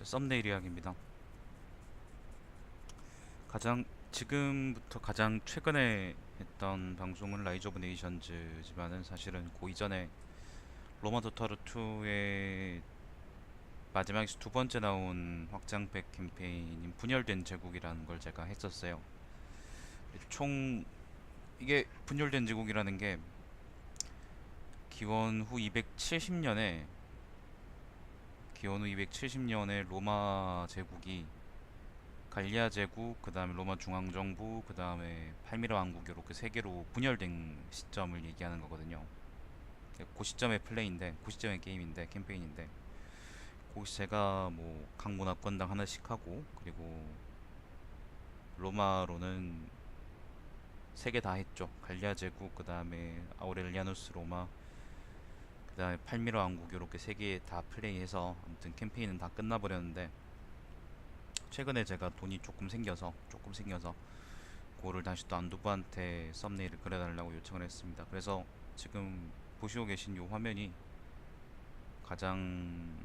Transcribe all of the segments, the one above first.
자, 썸네일 이야기입니다. 지금부터 가장 최근에 했던 방송은 라이즈 오브 네이션즈지만은 사실은 그 이전에 로마 도타르 2의 마지막에서 두 번째 나온 확장팩 캠페인인 분열된 제국이라는 걸 제가 했었어요. 총 이게 분열된 제국이라는 게 기원 후 270년에 기원 후 270년에 로마 제국이 갈리아 제국, 그 다음에 로마 중앙정부, 그 다음에 팔미라 왕국 이렇게 세 개로 분열된 시점을 얘기하는 거거든요. 그 시점의 플레이인데, 그 시점의 게임인데, 캠페인인데, 거기서 제가 뭐 각 문화권당 하나씩 하고, 그리고 로마로는 세 개 다 했죠. 갈리아 제국, 그 다음에 아우렐리아누스 로마, 그 다음에 팔미라 왕국 이렇게 세 개 다 플레이해서 아무튼 캠페인은 다 끝나버렸는데, 최근에 제가 돈이 조금 생겨서 그거를 다시 또 안두부한테 썸네일을 그려달라고 요청을 했습니다. 그래서 지금 보시고 계신 이 화면이 가장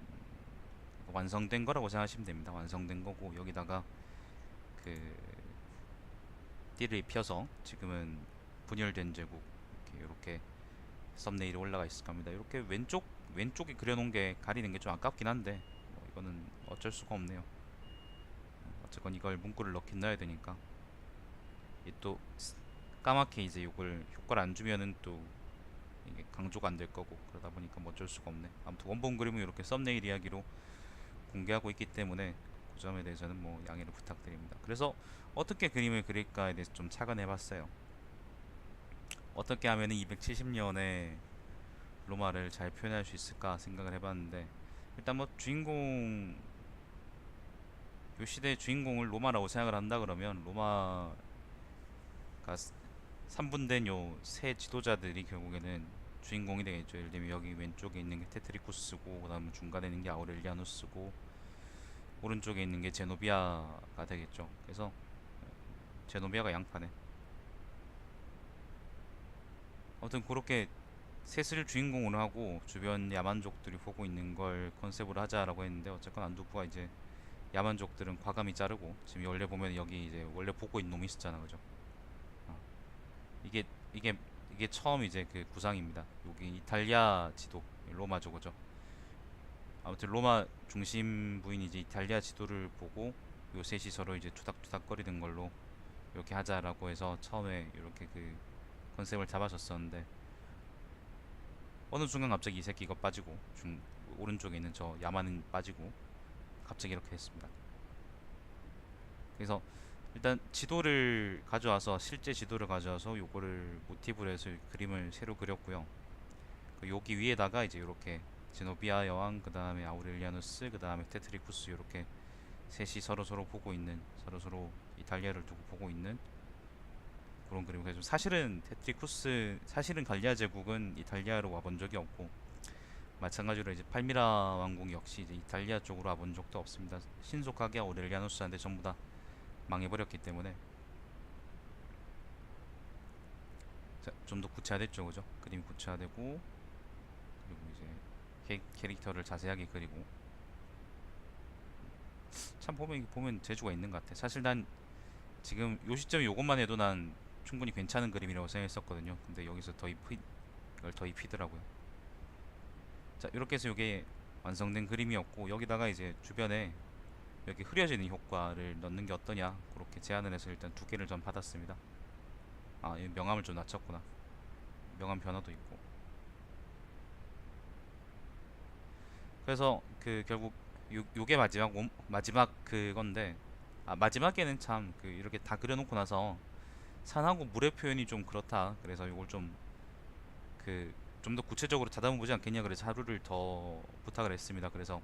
완성된 거라고 생각하시면 됩니다. 완성된 거고 여기다가 그 띠를 입혀서 지금은 분열된 제국 이렇게 썸네일이 올라가 있을 겁니다. 이렇게 왼쪽에 그려놓은 게 가리는 게 좀 아깝긴 한데 뭐 이거는 어쩔 수가 없네요. 어쨌건 이걸 문구를 넣긴 넣어야 되니까 이 또 까맣게 이제 이걸 효과를 안 주면은 또 이게 강조가 안 될 거고 그러다 보니까 뭐 어쩔 수가 없네. 아무튼 원본 그림은 이렇게 썸네일 이야기로 공개하고 있기 때문에 그 점에 대해서는 뭐 양해를 부탁드립니다. 그래서 어떻게 그림을 그릴까에 대해서 좀 착안해 봤어요. 어떻게 하면 270년에 로마를 잘 표현할 수 있을까 생각을 해봤는데 일단 뭐 요 시대의 주인공을 로마라고 생각을 한다 그러면 로마가 3분된 요 세 지도자들이 결국에는 주인공이 되겠죠. 예를 들면 여기 왼쪽에 있는 게 테트리쿠스고 그다음 중간에 있는 게 아우렐리아누스고 오른쪽에 있는 게 제노비아가 되겠죠. 그래서 제노비아가 양파네. 아무튼 그렇게 셋을 주인공으로 하고 주변 야만족들이 보고 있는 걸 컨셉으로 하자라고 했는데 어쨌건 안두부가 이제 야만족들은 과감히 자르고 지금 원래 보면 여기 이제 원래 보고 있는 놈이 있었잖아, 그죠? 어. 이게 이게 이게 처음 이제 그 구상입니다. 여기 이탈리아 지도 로마죠, 그죠? 아무튼 로마 중심 부인 이제 이탈리아 지도를 보고 요 셋이 서로 이제 투닥투닥거리는 걸로 이렇게 하자라고 해서 처음에 이렇게 그 컨셉을 잡아줬었는데 어느 순간 갑자기 이 새끼 이거 빠지고 오른쪽에 있는 저 야만은 빠지고 갑자기 이렇게 됐습니다. 그래서 일단 지도를 가져와서 실제 지도를 가져와서 요거를 모티브로 해서 그림을 새로 그렸고요. 여기 위에다가 이제 이렇게 제노비아 여왕, 그 다음에 아우렐리아누스, 그 다음에 테트리쿠스 이렇게 셋이 서로 보고 있는 서로 이탈리아를 두고 보고 있는 그런 그림. 그래서 사실은 갈리아 제국은 이탈리아로 와본 적이 없고 마찬가지로 이제 팔미라 왕국 역시 이제 이탈리아 쪽으로 와본 적도 없습니다. 신속하게 아우렐리아누스한테 전부 다 망해버렸기 때문에 좀 더 구체화됐죠, 그죠? 그림이 구체화되고 그리고 이제 캐릭터를 자세하게 그리고 참 보면 재주가 있는 것 같아. 사실 난 지금 요 시점에 요것만 해도 난 충분히 괜찮은 그림이라고 생각했었거든요. 근데 여기서 이걸 더 입히더라고요. 자, 이렇게 해서 이게 완성된 그림이었고 여기다가 이제 주변에 여기 흐려지는 효과를 넣는 게 어떠냐 그렇게 제안을 해서 일단 두 개를 전 받았습니다. 아, 이 명암을 좀 낮췄구나. 명암 변화도 있고. 그래서 그 결국 요게 마지막 그건데 마지막에는 참 그 이렇게 다 그려놓고 나서 산하고 물의 표현이 좀 그렇다. 그래서 이걸 좀 그 좀 더 구체적으로 다듬어 보지 않겠냐. 그래서 하루를 더 부탁을 했습니다. 그래서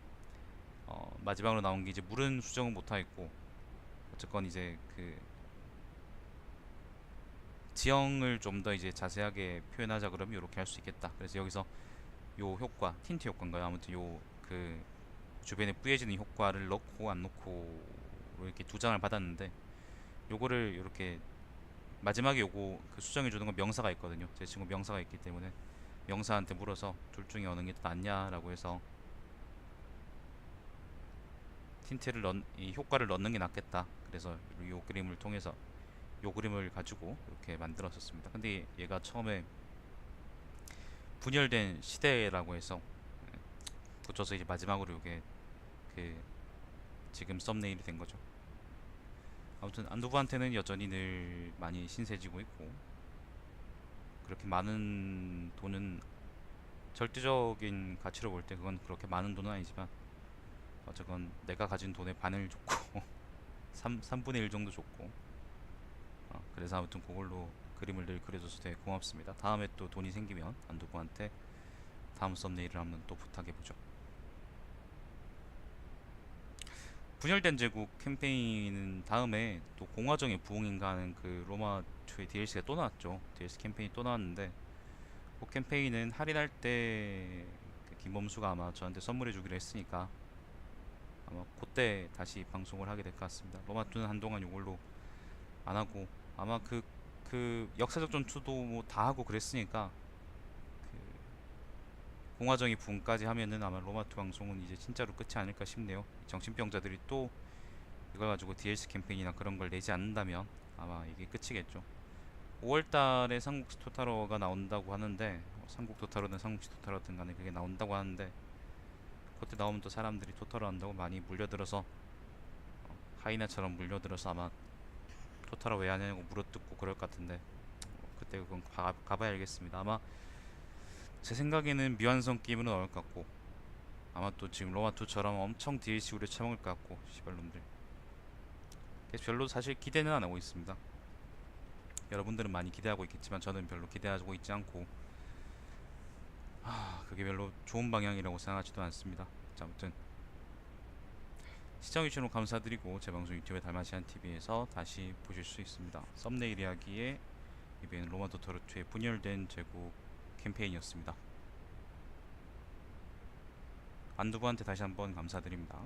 마지막으로 나온 게 이제 물은 수정은 못하겠고 어쨌건 이제 그 지형을 좀 더 이제 자세하게 표현하자 그러면 이렇게 할 수 있겠다. 그래서 여기서 요 효과 틴트 효과인가요? 아무튼 요 그 주변에 뿌얘지는 효과를 넣고 안 넣고 이렇게 두 장을 받았는데 요거를 이렇게 마지막에 요거 그 수정해 주는 건 명사가 있거든요. 제 친구 명사가 있기 때문에 명사한테 물어서 둘 중에 어느 게 더 낫냐라고 해서 이 효과를 넣는 게 낫겠다. 그래서 이 그림을 통해서 요 그림을 가지고 이렇게 만들었었습니다. 근데 얘가 처음에 분열된 시대라고 해서 붙여서 이제 마지막으로 이게 그 지금 썸네일이 된 거죠. 아무튼 안두부한테는 여전히 늘 많이 신세지고 있고, 그렇게 많은 돈은 절대적인 가치로 볼 때 그건 그렇게 많은 돈은 아니지만 어쨌건 내가 가진 돈의 반을 줬고 3분의 1 정도 줬고, 그래서 아무튼 그걸로 그림을 늘 그려줘서 되게 고맙습니다. 다음에 또 돈이 생기면 안두부한테 다음 썸네일을 한번 또 부탁해보죠. 분열된 제국 캠페인은 다음에 또 공화정의 부흥인가 하는 그 로마 초의 DLC가 또 나왔죠. DLC 캠페인이 또 나왔는데, 그 캠페인은 할인할 때 그 김범수가 아마 저한테 선물해 주기로 했으니까 아마 그때 다시 방송을 하게 될 것 같습니다. 로마2는 한동안 이걸로 안 하고, 아마 그 역사적 전투도 뭐 다 하고 그랬으니까 그 공화정의 부흥까지 하면은 아마 로마2 방송은 이제 진짜로 끝이 아닐까 싶네요. 정신병자들이 또 이걸 가지고 DLC 캠페인이나 그런 걸 내지 않는다면 아마 이게 끝이겠죠. 5월달에 삼국지 토탈워가 나온다고 하는데, 삼국 토탈워든 삼국지 토탈워든 간에 그게 나온다고 하는데, 그때 나오면 또 사람들이 토탈워 한다고 많이 물려들어서 하이나처럼 물려들어서 아마 토탈워 왜 하냐고 물어뜯고 그럴 것 같은데, 그때 그건 가봐야 알겠습니다. 아마 제 생각에는 미완성 게임으로 나올 것 같고, 아마 또 지금 로마2처럼 엄청 DLC 우려 처먹을 것 같고, 시발놈들. 그래서 별로 사실 기대는 안 하고 있습니다. 여러분들은 많이 기대하고 있겠지만 저는 별로 기대하고 있지 않고, 그게 별로 좋은 방향이라고 생각하지도 않습니다. 자, 아무튼 시청해주셔서 감사드리고, 제 방송 유튜브에 달마시안TV에서 다시 보실 수 있습니다. 썸네일 이야기의 이번엔 로마 도토르2의 분열된 제국 캠페인이었습니다. 안두부한테 다시 한번 감사드립니다.